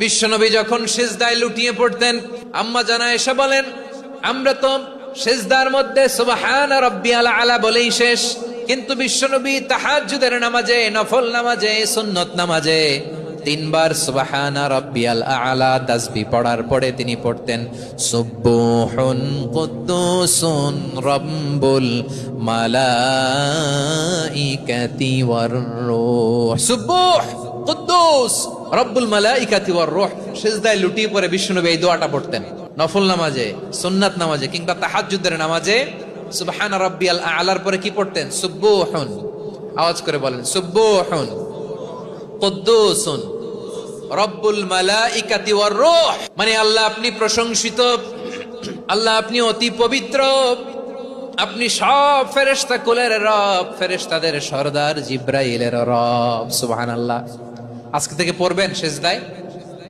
বিশ্বনবী যখন সিজদায় লুটিয়ে পড়তেন, আম্মা জানা এসে বলেন, আমরা তো সিজদার মধ্যে সুবহান রাব্বিয়াল আলা বলেই শেষ, কিন্তু বিশ্বনবী তাহাজ্জুদের নামাজে, নফল নামাজে, সুন্নত নামাজে তিনবার সুবহানা রাব্বিয়াল আলা তাসবিহ পড়ার পরে তিনি পড়তেন সুবহুন কুদ্দুসুন রাব্বুল মালাইকাতি ওয়ার রূহ। সুবহ কুদ্দুস রব্বুল মালাইকাতি ওয়ার রূহ। সিজদায় লুটিয়ে পড়ে বিশ্বনবী এই দোয়াটা পড়তেন নফল নামাজে, সুন্নাত নামাজে কিংবা তাহাজ্জুদের নামাজে। সুবহান রাব্বিয়াল আলার পরে কি পড়তেন? সুবহুন। আওয়াজ করে বলেন সুবহুন কুদ্দুসুন রব্বুল মালাইকাতি ওয়ার রূহ। মানে আল্লাহ আপনি প্রশংসিত, আল্লাহ আপনি অতি পবিত্র, আপনি সব ফেরেশতা কুলের রব, ফেরেশতাদের সরদার জিব্রাইলের রব। সুবহানাল্লাহ। আজকে থেকে পড়বেন সিজদায়